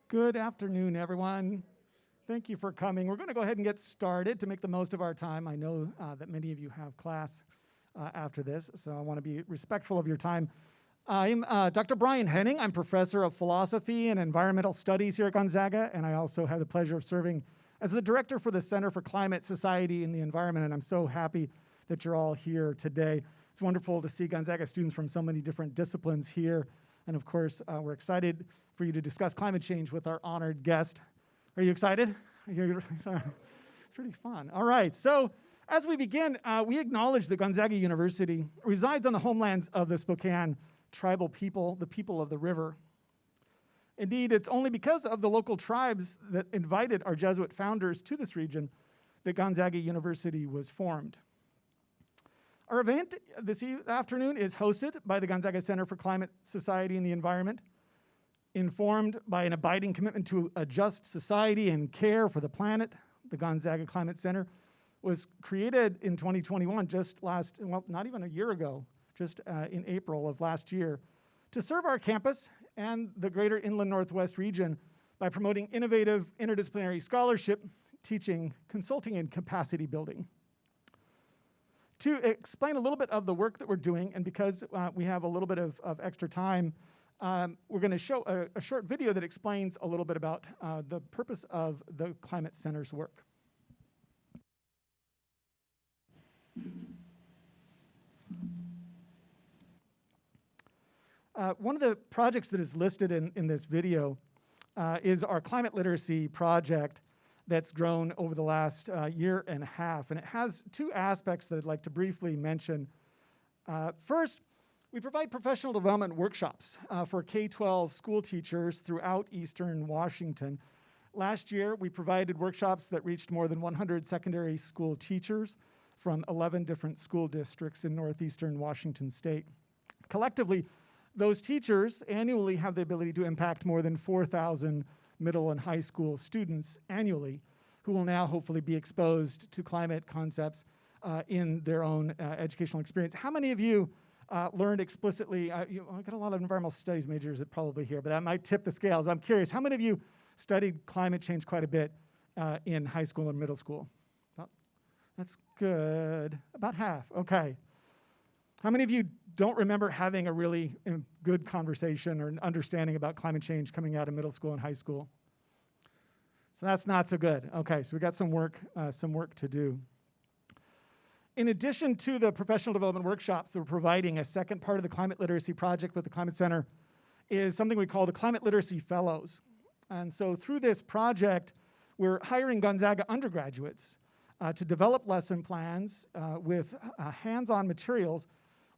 Good afternoon, everyone. Thank you for coming. We're going to go ahead and get started to make the most of our time. I know that many of you have class after this, so I want to be respectful of your time. I'm Dr. Brian Henning. I'm professor of philosophy and environmental studies here at Gonzaga, and I also have the pleasure of serving as the director for the Center for Climate, Society, and the Environment, and I'm so happy that you're all here today. It's wonderful to see Gonzaga students from so many different disciplines here, and of course, we're excited for you to discuss climate change with our honored guest. Are you excited? Sorry. It's pretty fun. All right, so as we begin, we acknowledge that Gonzaga University resides on the homelands of the Spokane tribal people, the people of the river. Indeed, it's only because of the local tribes that invited our Jesuit founders to this region that Gonzaga University was formed. Our event this afternoon is hosted by the Gonzaga Center for Climate, Society, and the Environment. Informed by an abiding commitment to a just society and care for the planet, the Gonzaga Climate Center was created in 2021, not even a year ago, just in April of last year, to serve our campus and the greater Inland Northwest region by promoting innovative interdisciplinary scholarship, teaching, consulting, and capacity building. To explain a little bit of the work that we're doing, and because we have a little bit of extra time, we're going to show a short video that explains a little bit about the purpose of the Climate Center's work. One of the projects that is listed in this video is our climate literacy project that's grown over the last year and a half, and it has two aspects that I'd like to briefly mention. First, we provide professional development workshops for K-12 school teachers throughout Eastern Washington. Last year, we provided workshops that reached more than 100 secondary school teachers from 11 different school districts in northeastern Washington state. Collectively, those teachers annually have the ability to impact more than 4,000 middle and high school students annually, who will now hopefully be exposed to climate concepts in their own educational experience. How many of you learned explicitly, I got a lot of environmental studies majors that probably here, but that might tip the scales. I'm curious, how many of you studied climate change quite a bit in high school and middle school? Oh, that's good, about half, okay. How many of you don't remember having a really good conversation or an understanding about climate change coming out of middle school and high school? So that's not so good. Okay, so we got some work to do. In addition to the professional development workshops that we're providing, a second part of the climate literacy project with the Climate Center is something we call the Climate Literacy Fellows. And so through this project, we're hiring Gonzaga undergraduates to develop lesson plans with hands-on materials.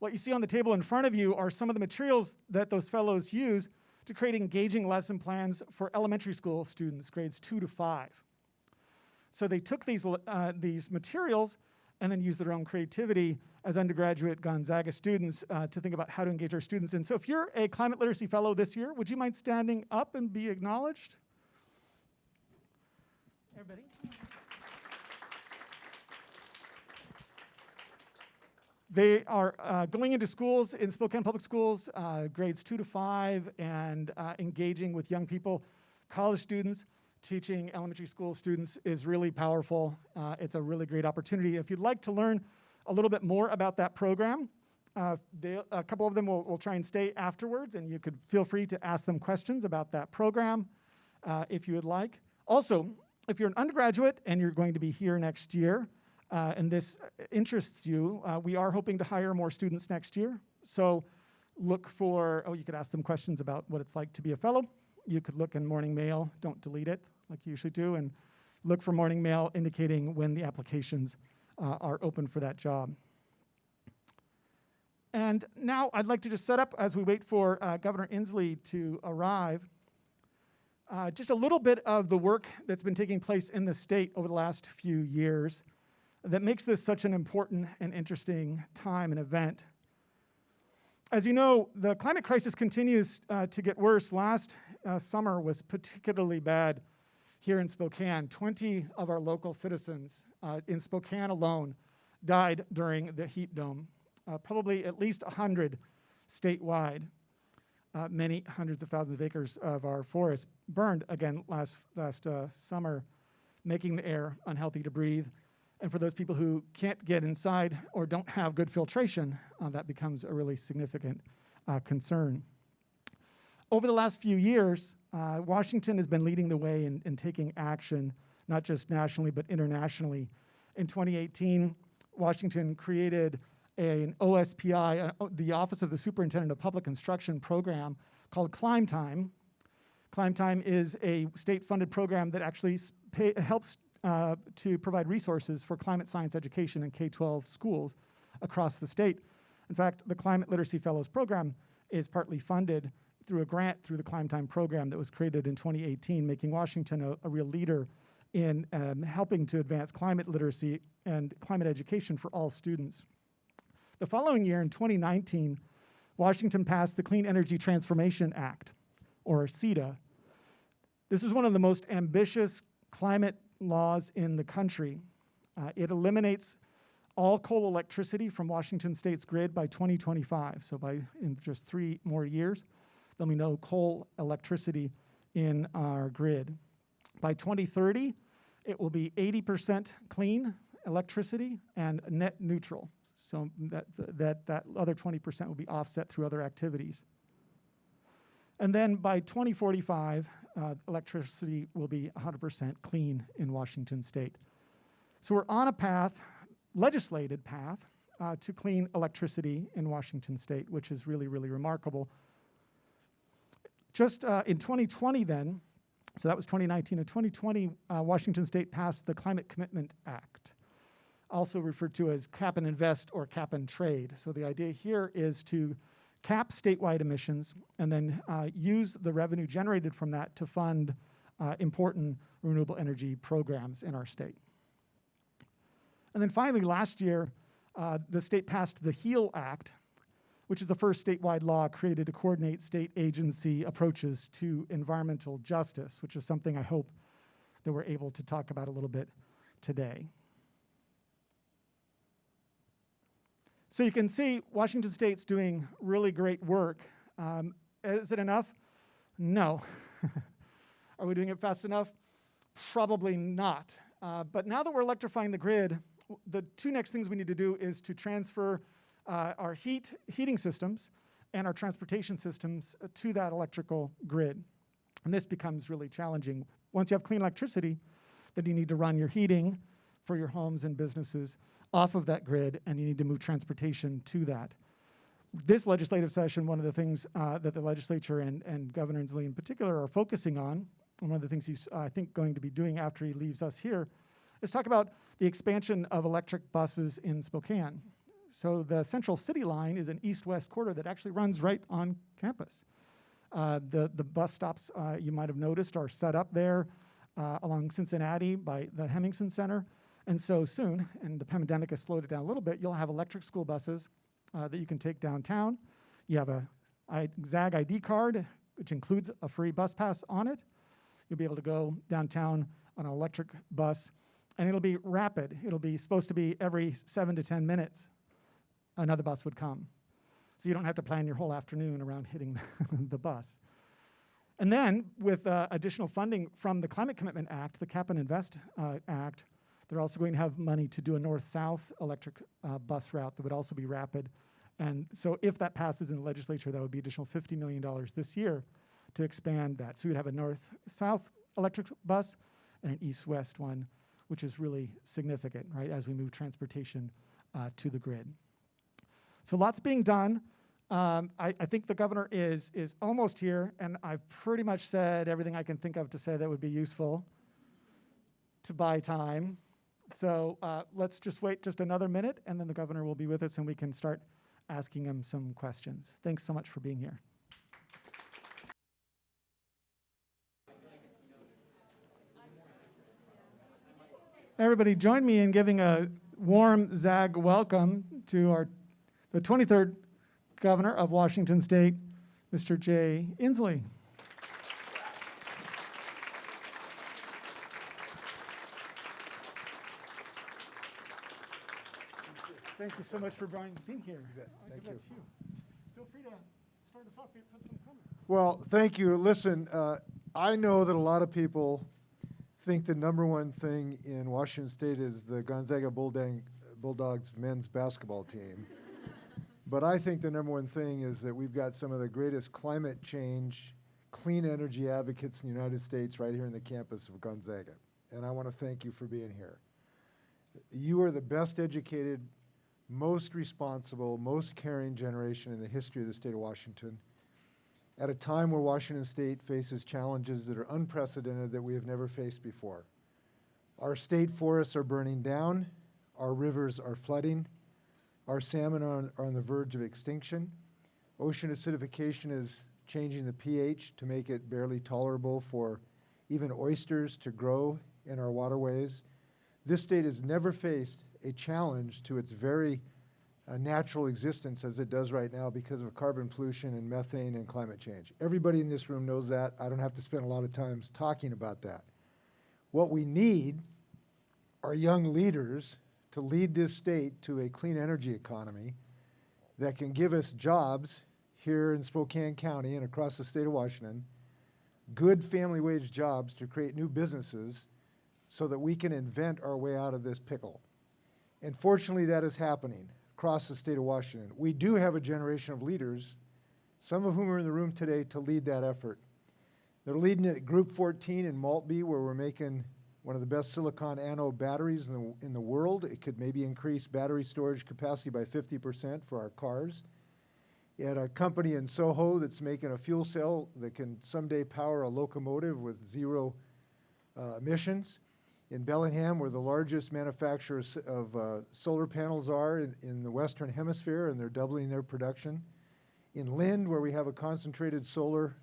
What you see on the table in front of you are some of the materials that those fellows use to create engaging lesson plans for elementary school students, grades 2 to 5. So they took these materials and then use their own creativity as undergraduate Gonzaga students to think about how to engage our students. And so if you're a climate literacy fellow this year, would you mind standing up and be acknowledged? Everybody. They are going into schools in Spokane Public Schools, grades 2 to 5, and engaging with young people, college students. Teaching elementary school students is really powerful. It's a really great opportunity. If you'd like to learn a little bit more about that program, a couple of them will try and stay afterwards, and you could feel free to ask them questions about that program if you would like. Also, if you're an undergraduate and you're going to be here next year, and this interests you, we are hoping to hire more students next year. So look for, you could ask them questions about what it's like to be a fellow. You could look in Morning Mail, don't delete it like you usually do, and look for Morning Mail indicating when the applications are open for that job. And now I'd like to just set up, as we wait for Governor Inslee to arrive, just a little bit of the work that's been taking place in the state over the last few years that makes this such an important and interesting time and event. As you know, the climate crisis continues to get worse. Last summer was particularly bad here in Spokane. 20 of our local citizens in Spokane alone died during the heat dome, probably at least 100 statewide. many hundreds of thousands of acres of our forests burned again last summer, making the air unhealthy to breathe. And for those people who can't get inside or don't have good filtration, that becomes a really significant concern. Over the last few years, Washington has been leading the way in taking action, not just nationally, but internationally. In 2018, Washington created an OSPI, the Office of the Superintendent of Public Instruction program called Climb Time. Climb Time is a state-funded program that actually helps to provide resources for climate science education in K-12 schools across the state. In fact, the Climate Literacy Fellows program is partly funded through a grant through the Climb Time program that was created in 2018, making Washington a real leader in helping to advance climate literacy and climate education for all students. The following year, in 2019, Washington passed the Clean Energy Transformation Act, or CETA. This is one of the most ambitious climate laws in the country. It eliminates all coal electricity from Washington State's grid by 2025. So in just 3 more years, there'll be no coal electricity in our grid. By 2030, it will be 80% clean electricity and net neutral. So that other 20% will be offset through other activities. And then by 2045, electricity will be 100% clean in Washington State. So we're on a path, legislated path, to clean electricity in Washington State, which is really, really remarkable. Just in 2020 then, so that was 2019, in 2020, Washington State passed the Climate Commitment Act, also referred to as cap and invest or cap and trade. So the idea here is to cap statewide emissions and then use the revenue generated from that to fund important renewable energy programs in our state. And then finally, last year, the state passed the HEAL Act, which is the first statewide law created to coordinate state agency approaches to environmental justice, which is something I hope that we're able to talk about a little bit today. So you can see Washington State's doing really great work. Is it enough? No. Are we doing it fast enough? Probably not. But now that we're electrifying the grid, the 2 next things we need to do is to transfer our heating systems and our transportation systems to that electrical grid. And this becomes really challenging. Once you have clean electricity, then you need to run your heating for your homes and businesses off of that grid, and you need to move transportation to that. This legislative session, one of the things that the legislature and Governor Inslee in particular are focusing on, and one of the things he's, I think, going to be doing after he leaves us here, is talk about the expansion of electric buses in Spokane. So the Central City line is an east-west corridor that actually runs right on campus. The bus stops, you might have noticed, are set up there along Cincinnati by the Henning Center. And so soon, and the pandemic has slowed it down a little bit, you'll have electric school buses that you can take downtown. You have a ZAG ID card, which includes a free bus pass on it. You'll be able to go downtown on an electric bus, and it'll be rapid. It'll be supposed to be every 7 to 10 minutes, another bus would come. So you don't have to plan your whole afternoon around hitting the bus. And then with additional funding from the Climate Commitment Act, the Cap and Invest Act, they're also going to have money to do a north-south electric bus route that would also be rapid. And so if that passes in the legislature, that would be additional $50 million this year to expand that. So you'd have a north-south electric bus and an east-west one, which is really significant, right, as we move transportation to the grid. So lots being done. I think the governor is almost here, and I've pretty much said everything I can think of to say that would be useful to buy time. So let's just wait just another minute, and then the governor will be with us, and we can start asking him some questions. Thanks so much for being here. Everybody, join me in giving a warm ZAG welcome to the 23rd Governor of Washington State, Mr. Jay Inslee. Thank you so much for being here. Thank you. Feel free to start over to Sophia for some comments. Well, thank you. Listen, I know that a lot of people think the number one thing in Washington State is the Gonzaga Bulldogs men's basketball team. But I think the number one thing is that we've got some of the greatest climate change, clean energy advocates in the United States right here in the campus of Gonzaga. And I want to thank you for being here. You are the best educated, most responsible, most caring generation in the history of the state of Washington, at a time where Washington State faces challenges that are unprecedented that we have never faced before. Our state forests are burning down, our rivers are flooding, our salmon are on the verge of extinction, ocean acidification is changing the pH to make it barely tolerable for even oysters to grow in our waterways. This state has never faced a challenge to its very natural existence as it does right now because of carbon pollution and methane and climate change. Everybody in this room knows that. I don't have to spend a lot of time talking about that. What we need are young leaders to lead this state to a clean energy economy that can give us jobs here in Spokane County and across the state of Washington, good family wage jobs to create new businesses so that we can invent our way out of this pickle. And fortunately, that is happening across the state of Washington. We do have a generation of leaders, some of whom are in the room today, to lead that effort. They're leading it at Group 14 in Maltby, where we're making one of the best silicon anode batteries in the world. It could maybe increase battery storage capacity by 50% for our cars. At a company in Soho that's making a fuel cell that can someday power a locomotive with zero emissions. In Bellingham, where the largest manufacturers of solar panels are in the Western Hemisphere, and they're doubling their production. In Lind, where we have a concentrated solar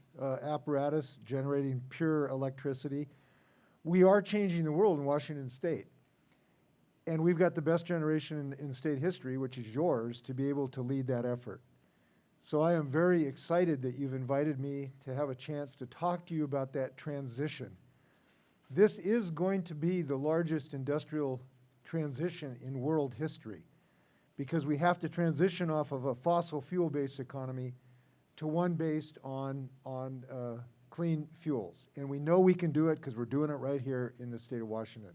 apparatus generating pure electricity. We are changing the world in Washington State. And we've got the best generation in state history, which is yours, to be able to lead that effort. So I am very excited that you've invited me to have a chance to talk to you about that transition. This is going to be the largest industrial transition in world history because we have to transition off of a fossil fuel-based economy to one based on clean fuels. And we know we can do it because we're doing it right here in the state of Washington.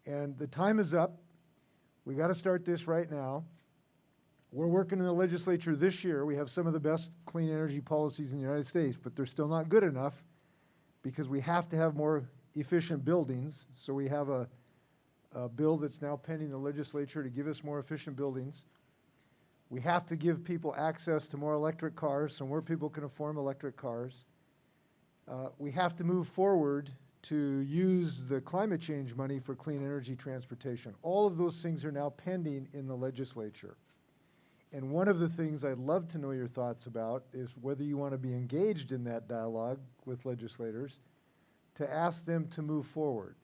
And the time is up. We got to start this right now. We're working in the legislature this year. We have some of the best clean energy policies in the United States, but they're still not good enough because we have to have more efficient buildings. So we have a bill that's now pending the legislature to give us more efficient buildings. We have to give people access to more electric cars so more people can afford electric cars. We have to move forward to use the climate change money for clean energy transportation. All of those things are now pending in the legislature. And one of the things I'd love to know your thoughts about is whether you want to be engaged in that dialogue with legislators to ask them to move forward.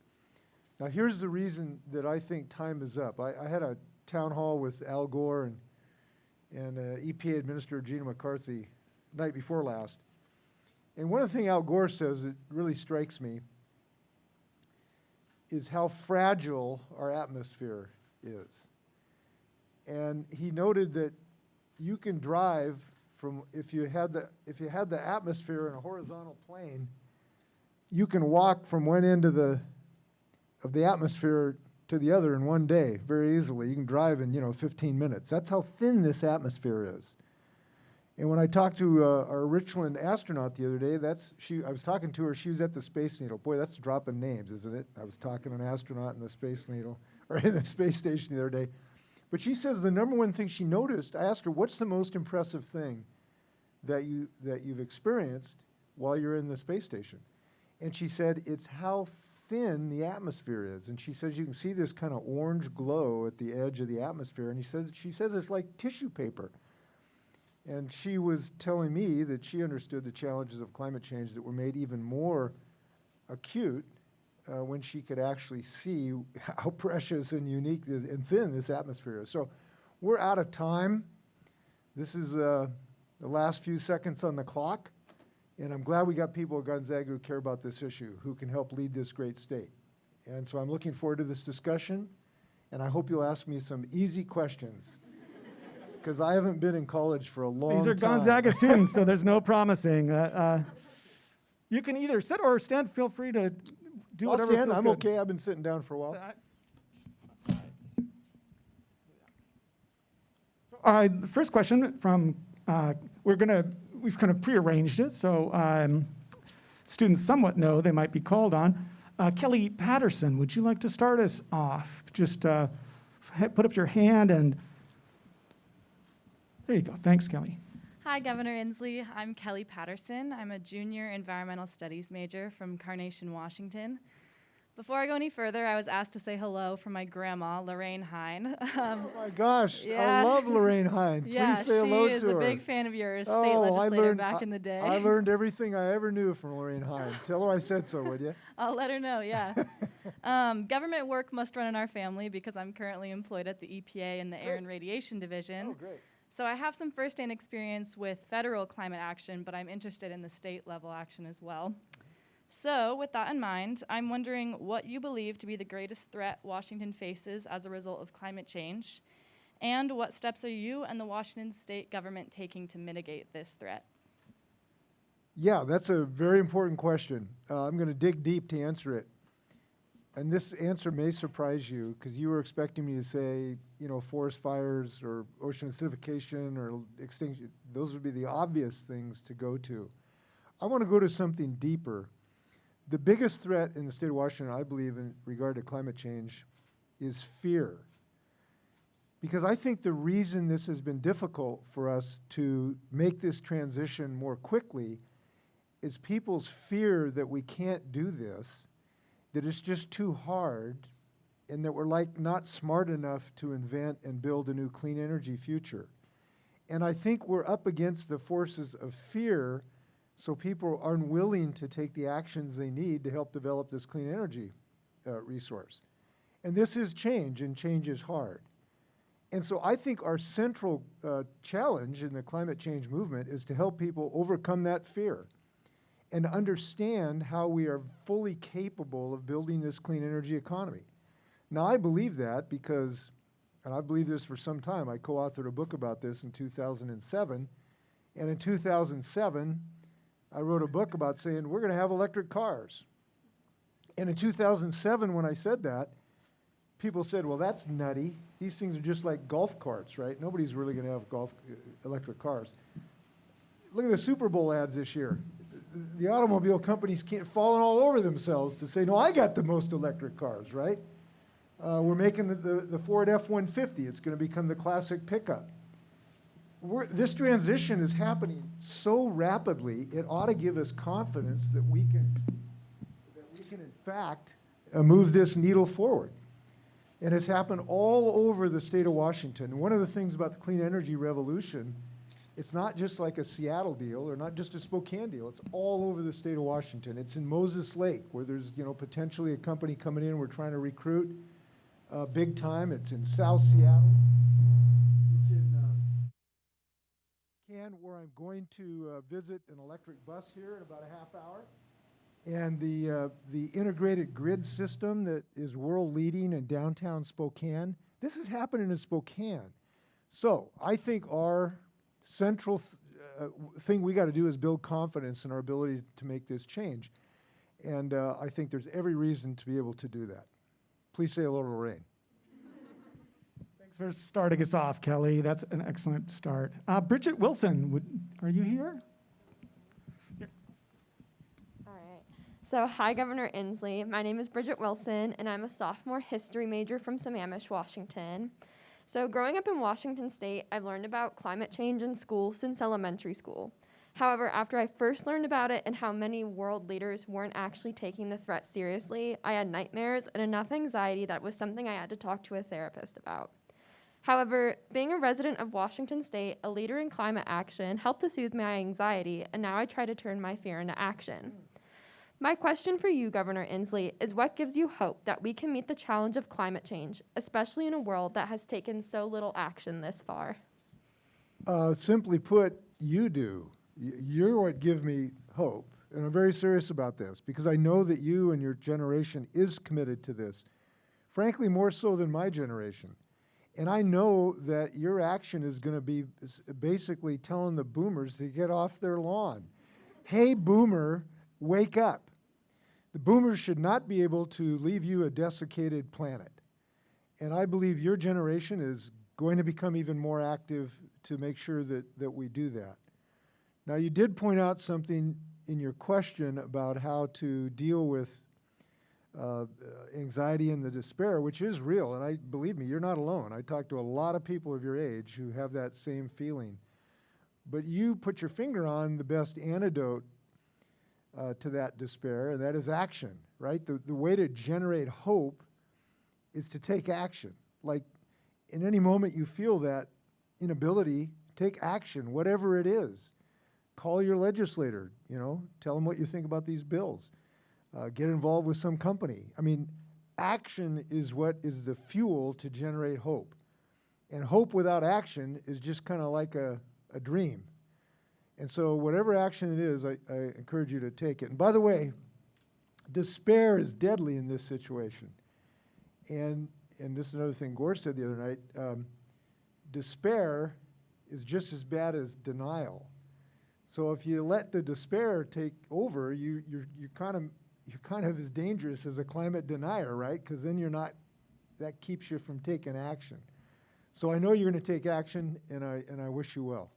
Now, here's the reason that I think time is up. I had a town hall with Al Gore and EPA Administrator Gina McCarthy night before last. And one of the things Al Gore says that really strikes me is how fragile our atmosphere is. And he noted that you can drive from, if you had the atmosphere in a horizontal plane, you can walk from one end of the atmosphere to the other in one day very easily. You can drive in 15 minutes. That's how thin this atmosphere is. And when I talked to our Richland astronaut the other day, I was talking to her, she was at the Space Needle. Boy, that's dropping names, isn't it? I was talking to an astronaut in the Space Needle, or in the space station the other day. But she says the number one thing she noticed, I asked her, what's the most impressive thing that you've experienced while you're in the space station? And she said, it's how thin the atmosphere is. And she says you can see this kind of orange glow at the edge of the atmosphere. And she says it's like tissue paper. And she was telling me that she understood the challenges of climate change that were made even more acute when she could actually see how precious and unique and thin this atmosphere is. So we're out of time. This is the last few seconds on the clock. And I'm glad we got people at Gonzaga who care about this issue, who can help lead this great state. And so I'm looking forward to this discussion. And I hope you'll ask me some easy questions, because I haven't been in college for a long time. These are Gonzaga students, so there's no promising. You can either sit or stand. Feel free to do I'll whatever stand. feels I'm good. okay. I've been sitting down for a while. The first question from, we've kind of prearranged it, so students somewhat know they might be called on. Kelly Patterson, would you like to start us off? Just put up your hand and there you go. Thanks, Kelly. Hi, Governor Inslee. I'm Kelly Patterson. I'm a junior environmental studies major from Carnation, Washington. Before I go any further, I was asked to say hello from my grandma, Lorraine Hine. Oh my gosh, yeah. I love Lorraine Hine. Please Yeah, say hello to her. she is a big fan of yours, Oh, state I legislator learned- back in the day. I learned everything I ever knew from Lorraine Hine. Tell her I said so, would you? I'll let her know, yeah. Government work must run in our family because I'm currently employed at the EPA in the Air and Radiation Division. Oh, great. So I have some first-hand experience with federal climate action, but I'm interested in the state-level action as well. So with that in mind, I'm wondering what you believe to be the greatest threat Washington faces as a result of climate change, and what steps are you and the Washington state government taking to mitigate this threat? Yeah, that's a very important question. I'm going to dig deep to answer it. And this answer may surprise you because you were expecting me to say, you know, forest fires or ocean acidification or extinction. Those would be the obvious things to go to. I want to go to something deeper. The biggest threat in the state of Washington, I believe, in regard to climate change is fear. Because I think the reason this has been difficult for us to make this transition more quickly is people's fear that we can't do this, that it's just too hard, and that we're like not smart enough to invent and build a new clean energy future. And I think we're up against the forces of fear, so people are unwilling to take the actions they need to help develop this clean energy resource. And this is change, and change is hard. And so I think our central challenge in the climate change movement is to help people overcome that fear and understand how we are fully capable of building this clean energy economy. Now, I believe that because, and I've believed this for some time, I co-authored a book about this in 2007, and in 2007, I wrote a book about saying we're going to have electric cars. And in 2007, when I said that, people said, well, that's nutty. These things are just like golf carts, right? Nobody's really going to have electric cars. Look at the Super Bowl ads this year. The automobile companies can't fall all over themselves to say, no, I got the most electric cars, right? We're making the Ford F-150. It's going to become the classic pickup. This transition is happening so rapidly, it ought to give us confidence that we can in fact, move this needle forward. And it's happened all over the state of Washington. One of the things about the clean energy revolution, it's not just like a Seattle deal or not just a Spokane deal. It's all over the state of Washington. It's in Moses Lake where there's, you know, potentially a company coming in. We're trying to recruit big time. It's in South Seattle. It's in where I'm going to visit an electric bus here in about a half hour. And the integrated grid system that is world leading in downtown Spokane, this is happening in Spokane. So I think our central thing we got to do is build confidence in our ability to make this change. And I think there's every reason to be able to do that. Please say hello to Lorraine. Thanks for starting us off, Kelly. That's an excellent start. Bridget Wilson, are you here? So, hi, Governor Inslee. My name is Bridget Wilson, and I'm a sophomore history major from Sammamish, Washington. So, growing up in Washington State, I've learned about climate change in school since elementary school. However, after I first learned about it and how many world leaders weren't actually taking the threat seriously, I had nightmares and enough anxiety that was something I had to talk to a therapist about. However, being a resident of Washington State, a leader in climate action, helped to soothe my anxiety, and now I try to turn my fear into action. My question for you, Governor Inslee, is what gives you hope that we can meet the challenge of climate change, especially in a world that has taken so little action this far? Simply put, you do. You're what give me hope. And I'm very serious about this because I know that you and your generation is committed to this, frankly, more so than my generation. And I know that your action is going to be basically telling the boomers to get off their lawn. Hey, boomer, wake up. The boomers should not be able to leave you a desiccated planet. And I believe your generation is going to become even more active to make sure that we do that. Now, you did point out something in your question about how to deal with anxiety and the despair, which is real. And believe me, you're not alone. I talk to a lot of people of your age who have that same feeling. But you put your finger on the best antidote to that despair, and that is action, right? The way to generate hope is to take action. Like, in any moment you feel that inability, take action, whatever it is. Call your legislator, tell them what you think about these bills. Get involved with some company. I mean, action is what is the fuel to generate hope. And hope without action is just kind of like a dream. And so whatever action it is, I encourage you to take it. And by the way, despair is deadly in this situation. And this is another thing Gore said the other night. Despair is just as bad as denial. So if you let the despair take over, you're kind of as dangerous as a climate denier, right? Because then that keeps you from taking action. So I know you're going to take action, and I wish you well.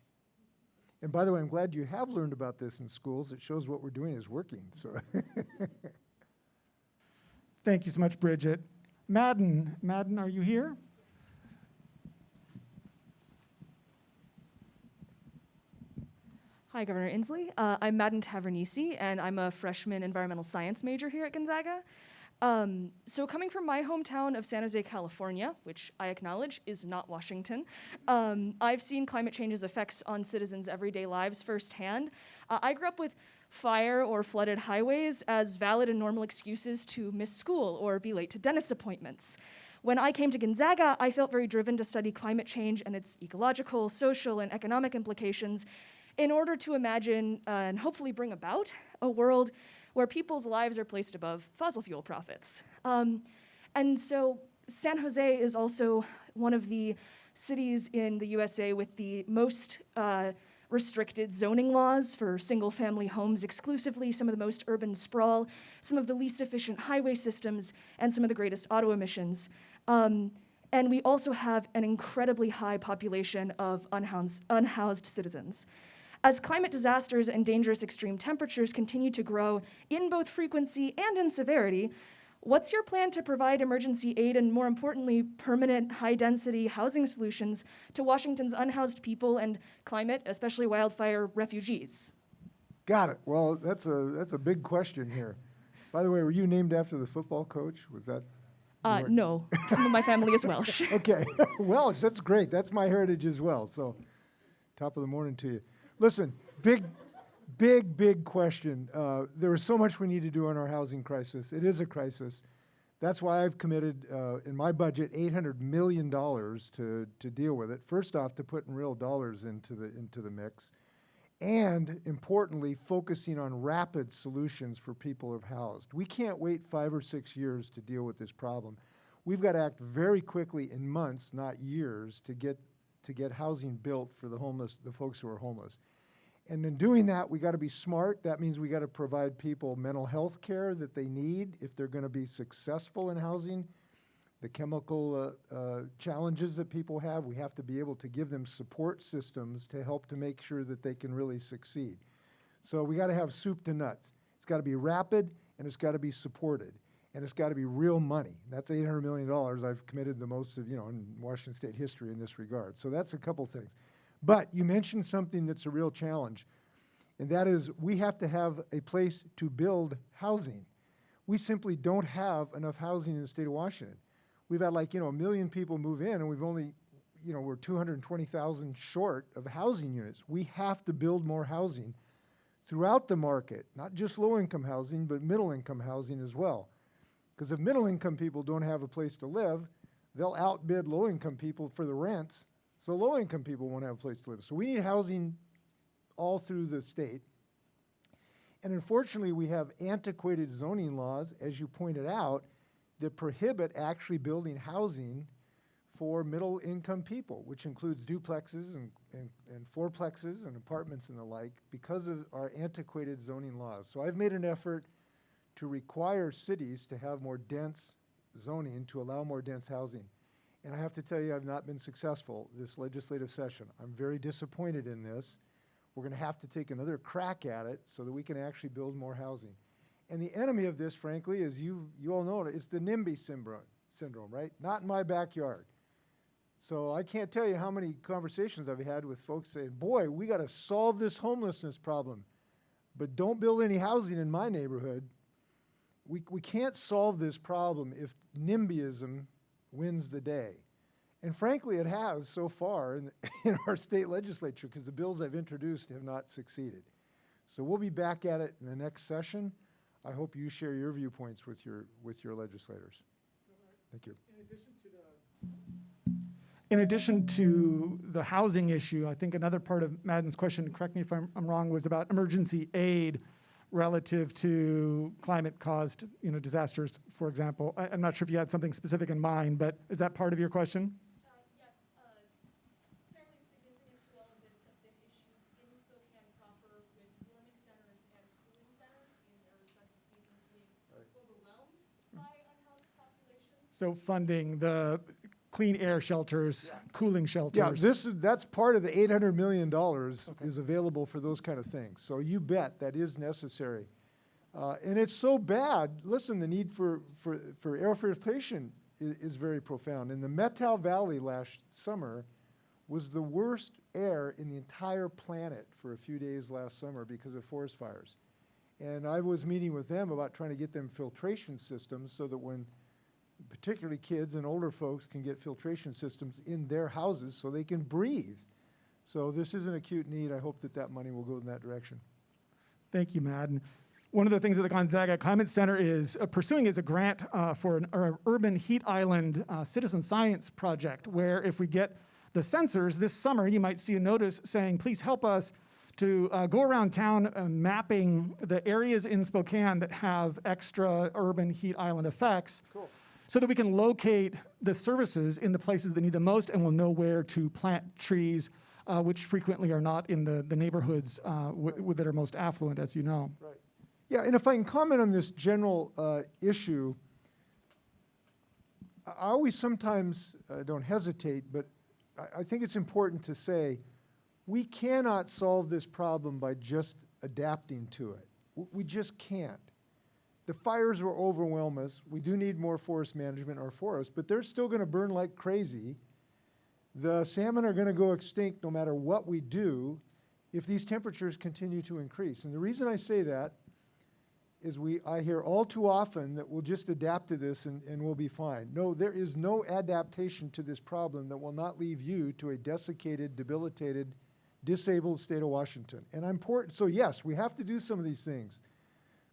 And by the way, I'm glad you have learned about this in schools. It shows what we're doing is working. So Thank you so much, Bridget. Madden, are you here? Hi, Governor Inslee. I'm Madden Tavernisi, and I'm a freshman environmental science major here at Gonzaga. So coming from my hometown of San Jose, California, which I acknowledge is not Washington, I've seen climate change's effects on citizens' everyday lives firsthand. I grew up with fire or flooded highways as valid and normal excuses to miss school or be late to dentist appointments. When I came to Gonzaga, I felt very driven to study climate change and its ecological, social, and economic implications in order to imagine and hopefully bring about a world where people's lives are placed above fossil fuel profits. And so San Jose is also one of the cities in the USA with the most restricted zoning laws for single-family homes exclusively, some of the most urban sprawl, some of the least efficient highway systems, and some of the greatest auto emissions. And we also have an incredibly high population of unhoused citizens. As climate disasters and dangerous extreme temperatures continue to grow in both frequency and in severity, what's your plan to provide emergency aid and, more importantly, permanent high-density housing solutions to Washington's unhoused people and climate, especially wildfire refugees? got it. Well, that's a big question here. By the way, were you named after the football coach? Was that? No, some of my family is Welsh. Okay, Welsh, that's great. That's my heritage as well. So, top of the morning to you. Listen, big question. There is so much we need to do on our housing crisis. It is a crisis. That's why I've committed in my budget $800 million to deal with it. First off, to put in real dollars into the mix, and importantly, focusing on rapid solutions for people who are housed. We can't wait 5 or 6 years to deal with this problem. We've got to act very quickly in months, not years, to get housing built for the homeless, the folks who are homeless. And in doing that, we got to be smart. That means we got to provide people mental health care that they need if they're going to be successful in housing. The chemical challenges that people have, we have to be able to give them support systems to help to make sure that they can really succeed. So we got to have soup to nuts. It's got to be rapid, and it's got to be supported, and it's got to be real money. That's $800 million. I've committed the most of, in Washington State history in this regard. So that's a couple things. But you mentioned something that's a real challenge, and that is we have to have a place to build housing. We simply don't have enough housing in the state of Washington. We've had 1 million people move in, and we've only, we're 220,000 short of housing units. We have to build more housing throughout the market, not just low-income housing, but middle-income housing as well. Because if middle-income people don't have a place to live, they'll outbid low-income people for the rents, so low-income people won't have a place to live. So we need housing all through the state. And unfortunately, we have antiquated zoning laws, as you pointed out, that prohibit actually building housing for middle income people, which includes duplexes and fourplexes and apartments and the like, because of our antiquated zoning laws. So I've made an effort to require cities to have more dense zoning to allow more dense housing. And I have to tell you, I've not been successful this legislative session. I'm very disappointed in this. We're going to have to take another crack at it so that we can actually build more housing. And the enemy of this, frankly, is you all know it, it's the NIMBY syndrome, right? Not in my backyard. So I can't tell you how many conversations I've had with folks saying, boy, we got to solve this homelessness problem, but don't build any housing in my neighborhood. We can't solve this problem if NIMBYism wins the day. And frankly, it has so far in our state legislature, because the bills I've introduced have not succeeded. So we'll be back at it in the next session. I hope you share your viewpoints with your legislators. Thank you. In addition to the housing issue, I think another part of Madden's question, correct me if I'm wrong, was about emergency aid relative to climate-caused, disasters, for example. I'm not sure if you had something specific in mind, but is that part of your question? Yes, fairly significant to all of this have been issues in Spokane proper with warming centers and cooling centers in their respective seasons being overwhelmed by unhoused populations. So funding the clean air shelters, cooling shelters. Yeah, that's part of the $800 million is available for those kind of things. So you bet that is necessary. And it's so bad. Listen, the need for air filtration is very profound. In the Methow Valley last summer was the worst air in the entire planet for a few days last summer because of forest fires. And I was meeting with them about trying to get them filtration systems so that when particularly kids and older folks can get filtration systems in their houses so they can breathe. So this is an acute need. I hope that money will go in that direction. Thank you, Madden. One of the things that the Gonzaga Climate Center is pursuing is a grant for an urban heat island citizen science project, where if we get the sensors this summer, you might see a notice saying, please help us to go around town mapping the areas in Spokane that have extra urban heat island effects. Cool. So that we can locate the services in the places that need the most, and we'll know where to plant trees, which frequently are not in the neighborhoods that are most affluent, as you know. Right. Yeah, and if I can comment on this general issue, I always sometimes don't hesitate, but I think it's important to say we cannot solve this problem by just adapting to it. We just can't. The fires will overwhelm us. We do need more forest management in our forests, but they're still going to burn like crazy. The salmon are going to go extinct no matter what we do if these temperatures continue to increase. And the reason I say that is I hear all too often that we'll just adapt to this and we'll be fine. No, there is no adaptation to this problem that will not leave you to a desiccated, debilitated, disabled state of Washington. And so yes, we have to do some of these things.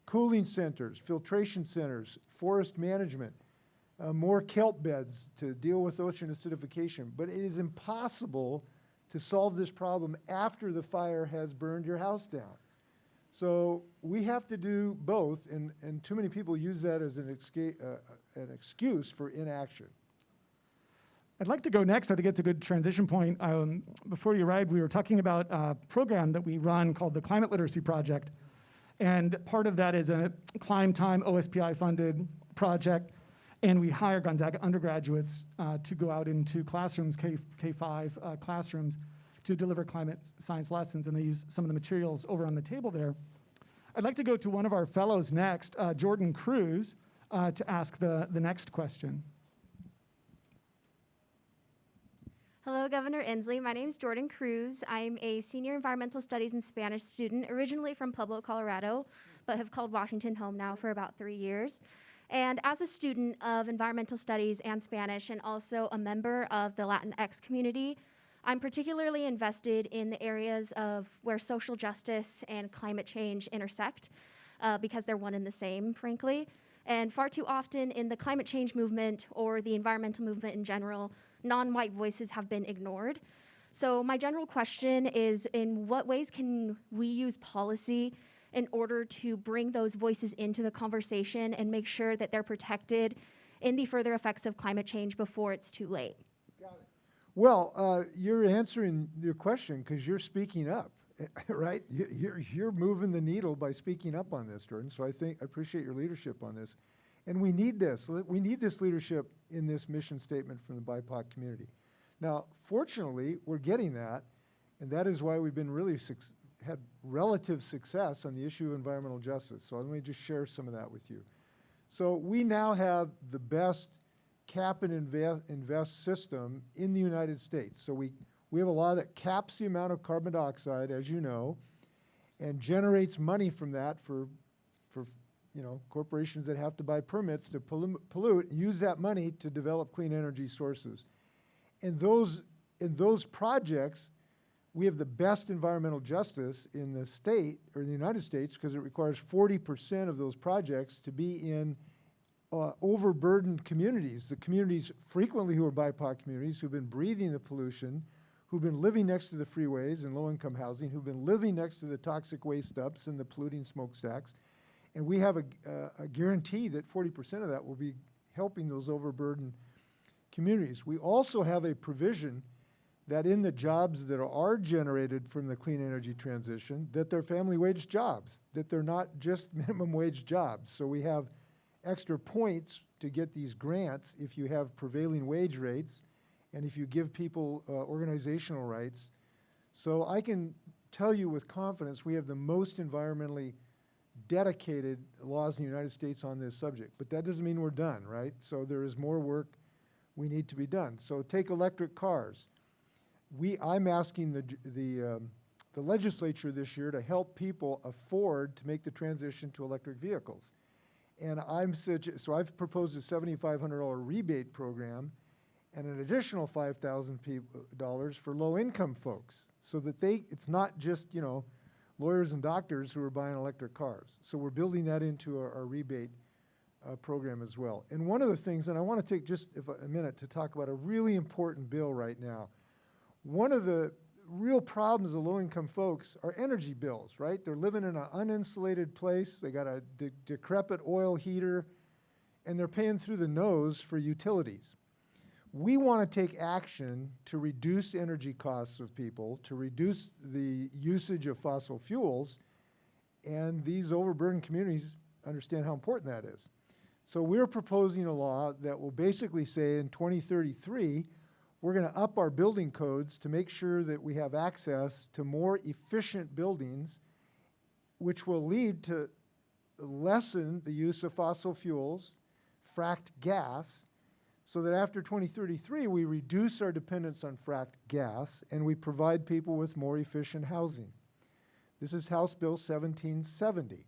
Cooling centers, filtration centers, forest management, more kelp beds to deal with ocean acidification. But it is impossible to solve this problem after the fire has burned your house down. So we have to do both, and too many people use that as an excuse for inaction. I'd like to go next. I think it's a good transition point. Before you arrived, we were talking about a program that we run called the Climate Literacy Project. And part of that is a Climb Time OSPI-funded project, and we hire Gonzaga undergraduates to go out into classrooms, K-5 classrooms, to deliver climate science lessons, and they use some of the materials over on the table there. I'd like to go to one of our fellows next, Jordan Cruz, to ask the next question. Hello, Governor Inslee. My name is Jordan Cruz. I'm a senior environmental studies and Spanish student, originally from Pueblo, Colorado, but have called Washington home now for about 3 years. And as a student of environmental studies and Spanish, and also a member of the Latinx community, I'm particularly invested in the areas of where social justice and climate change intersect, because they're one and the same, frankly. And far too often in the climate change movement or the environmental movement in general, non-white voices have been ignored. So my general question is, in what ways can we use policy in order to bring those voices into the conversation and make sure that they're protected in the further effects of climate change before it's too late? Well, you're answering your question because you're speaking up, right? You're moving the needle by speaking up on this, Jordan. So I appreciate your leadership on this. And we need this. We need this leadership in this mission statement from the BIPOC community. Now, fortunately, we're getting that, and that is why we've been really had relative success on the issue of environmental justice. So let me just share some of that with you. So we now have the best cap and invest system in the United States. So we have a law that caps the amount of carbon dioxide, as you know, and generates money from that for corporations that have to buy permits to pollute, use that money to develop clean energy sources. And in those projects, we have the best environmental justice in the state, or in the United States, because it requires 40% of those projects to be in overburdened communities, the communities frequently who are BIPOC communities, who've been breathing the pollution, who've been living next to the freeways and low-income housing, who've been living next to the toxic waste dumps and the polluting smokestacks. And we have a guarantee that 40% of that will be helping those overburdened communities. We also have a provision that in the jobs that are generated from the clean energy transition, that they're family wage jobs, that they're not just minimum wage jobs. So we have extra points to get these grants if you have prevailing wage rates and if you give people organizational rights. So I can tell you with confidence we have the most environmentally dedicated laws in the United States on this subject, but that doesn't mean we're done, right? So there is more work we need to be done. So take electric cars. I'm asking the legislature this year to help people afford to make the transition to electric vehicles. And so I've proposed a $7,500 rebate program and an additional $5,000 for low-income folks, so that it's not just, lawyers and doctors who are buying electric cars. So we're building that into our rebate program as well. And one of the things, and I want to take just a minute to talk about a really important bill right now. One of the real problems of low-income folks are energy bills, right? They're living in an uninsulated place. They got a decrepit oil heater, and they're paying through the nose for utilities. We want to take action to reduce energy costs of people, to reduce the usage of fossil fuels, and these overburdened communities understand how important that is. So we're proposing a law that will basically say in 2033, we're going to up our building codes to make sure that we have access to more efficient buildings, which will lead to lessen the use of fossil fuels, fracked gas, so that after 2033, we reduce our dependence on fracked gas and we provide people with more efficient housing. This is House Bill 1770.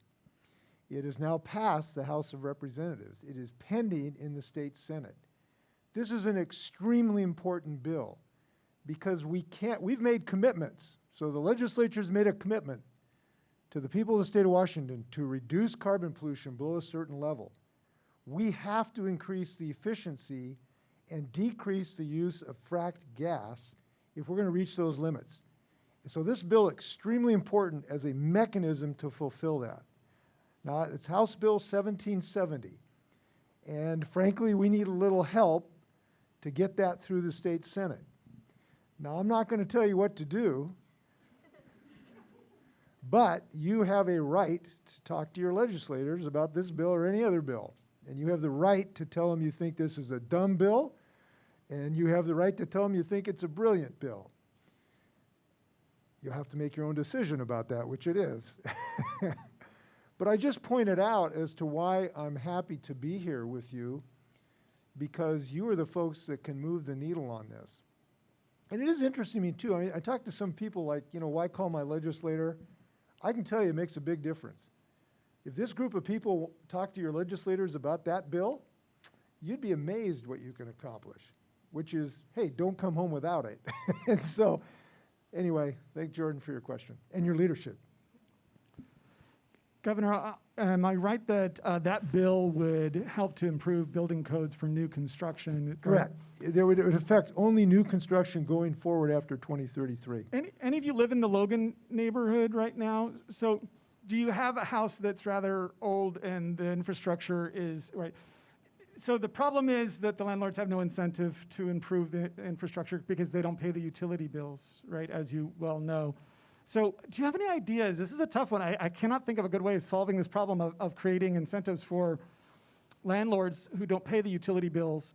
It has now passed the House of Representatives. It is pending in the state Senate. This is an extremely important bill because we've made commitments. So the legislature's made a commitment to the people of the state of Washington to reduce carbon pollution below a certain level. We have to increase the efficiency and decrease the use of fracked gas if we're going to reach those limits. And so this bill is extremely important as a mechanism to fulfill that. Now, it's House Bill 1770. And frankly, we need a little help to get that through the state Senate. Now, I'm not going to tell you what to do, but you have a right to talk to your legislators about this bill or any other bill. And you have the right to tell them you think this is a dumb bill, and you have the right to tell them you think it's a brilliant bill. You'll have to make your own decision about that, which it is. But I just pointed out as to why I'm happy to be here with you, because you are the folks that can move the needle on this. And it is interesting to me, too. I mean, I talk to some people like, why call my legislator? I can tell you it makes a big difference. If this group of people talk to your legislators about that bill, you'd be amazed what you can accomplish, which is, hey, don't come home without it. And so, anyway, thank Jordan for your question and your leadership. Governor, am I right that that bill would help to improve building codes for new construction? Correct. It would affect only new construction going forward after 2033. Any of you live in the Logan neighborhood right now? So do you have a house that's rather old and the infrastructure is, right? So the problem is that the landlords have no incentive to improve the infrastructure because they don't pay the utility bills, right, as you well know. So do you have any ideas? This is a tough one. I cannot think of a good way of solving this problem of creating incentives for landlords who don't pay the utility bills.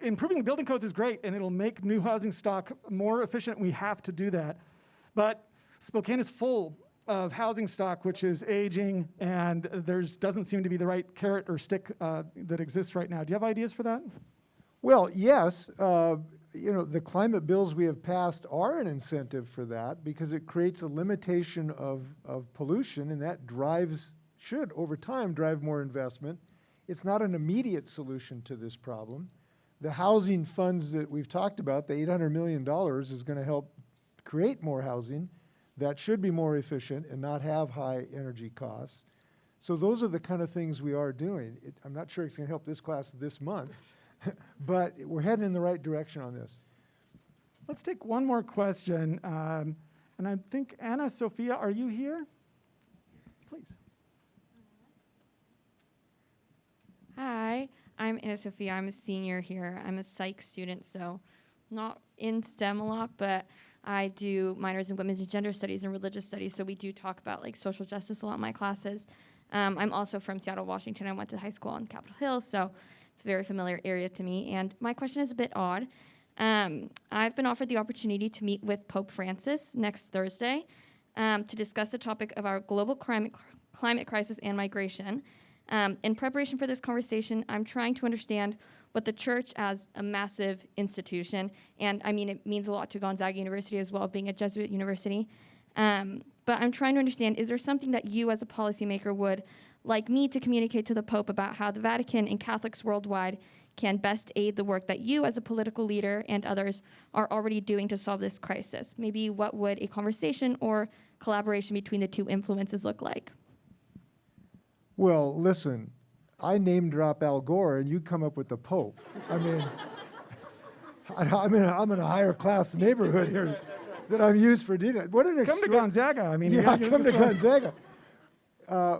Improving the building codes is great, and it'll make new housing stock more efficient. We have to do that. But Spokane is full of housing stock, which is aging, and doesn't seem to be the right carrot or stick that exists right now. Do you have ideas for that? Well, yes. The climate bills we have passed are an incentive for that because it creates a limitation of pollution, and that should, over time, drive more investment. It's not an immediate solution to this problem. The housing funds that we've talked about, the $800 million, is going to help create more housing that should be more efficient and not have high energy costs. So those are the kind of things we are doing. I'm not sure it's going to help this class this month, but we're heading in the right direction on this. Let's take one more question. And I think, Anna, Sophia, are you here? Please. Hi, I'm Anna Sophia. I'm a senior here. I'm a psych student, so not in STEM a lot, but I do minors in women's and gender studies and religious studies, so we do talk about like social justice a lot in my classes. I'm also from Seattle, Washington. I went to high school on Capitol Hill, so it's a very familiar area to me. And my question is a bit odd. I've been offered the opportunity to meet with Pope Francis next Thursday to discuss the topic of our global climate crisis and migration. In preparation for this conversation, I'm trying to understand what the church as a massive institution, and I mean, it means a lot to Gonzaga University as well, being a Jesuit university. But I'm trying to understand, is there something that you as a policymaker would like me to communicate to the Pope about how the Vatican and Catholics worldwide can best aid the work that you as a political leader and others are already doing to solve this crisis? Maybe what would a conversation or collaboration between the two influences look like? Well, listen, I name drop Al Gore, and you come up with the Pope. I mean, I'm in a higher class neighborhood here that I'm used for doing it. Come to Gonzaga. I mean, yeah, you're come to just Gonzaga.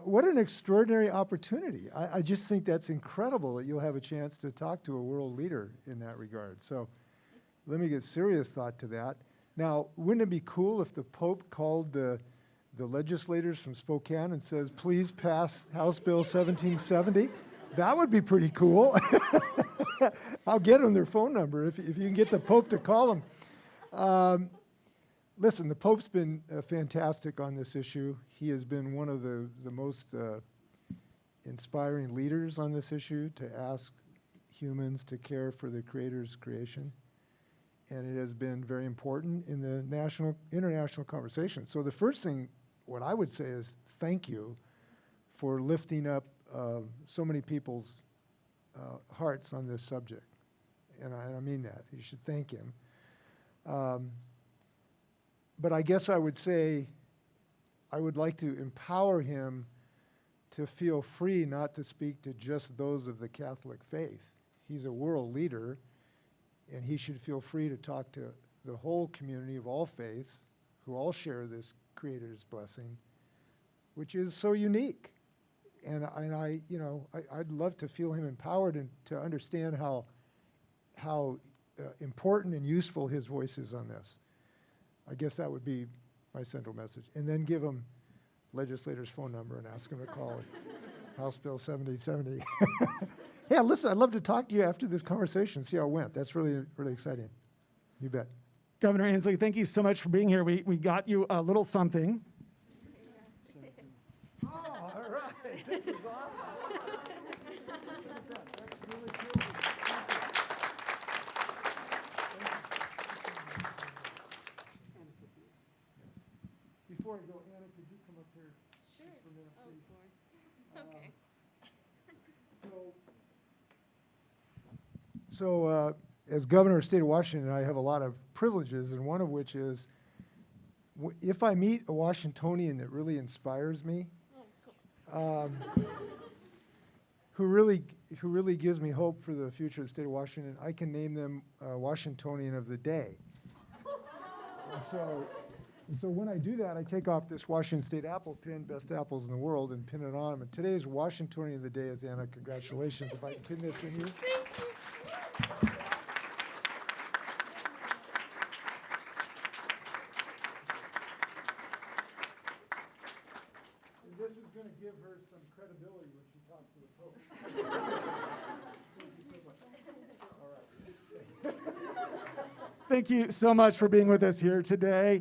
What an extraordinary opportunity. I just think that's incredible that you'll have a chance to talk to a world leader in that regard. So let me give serious thought to that. Now, wouldn't it be cool if the Pope called the legislators from Spokane and says, please pass House Bill 1770? That would be pretty cool. I'll get them their phone number if you can get the Pope to call them. Listen, the Pope's been fantastic on this issue. He has been one of the most inspiring leaders on this issue to ask humans to care for the Creator's creation. And it has been very important in the international conversation. So the first thing, what I would say is thank you for lifting up so many people's hearts on this subject. And I mean that. You should thank him. But I guess I would say I would like to empower him to feel free not to speak to just those of the Catholic faith. He's a world leader, and he should feel free to talk to the whole community of all faiths who all share this Creator's blessing, which is so unique. And I'd love to feel him empowered and to understand how important and useful his voice is on this. I guess that would be my central message. And then give him legislator's phone number and ask him to call House Bill 7070. Hey, listen, I'd love to talk to you after this conversation, see how it went. That's really, really exciting. You bet. Governor Inslee, thank you so much for being here. We got you a little something. Oh, all right. This is awesome. That's really cool. Before I go, Anna, could you come up here just for a minute, please? Okay. So as governor of the state of Washington, I have a lot of privileges, and one of which is if I meet a Washingtonian that really inspires me, who really gives me hope for the future of the state of Washington, I can name them Washingtonian of the day. So And so when I do that, I take off this Washington State apple pin, best apples in the world, and pin it on them. And today's Washingtonian of the day is Anna. Congratulations. If I can pin this in you. And this is going to give her some credibility when she talks to the Pope. Thank you so much. All right. Thank you so much for being with us here today.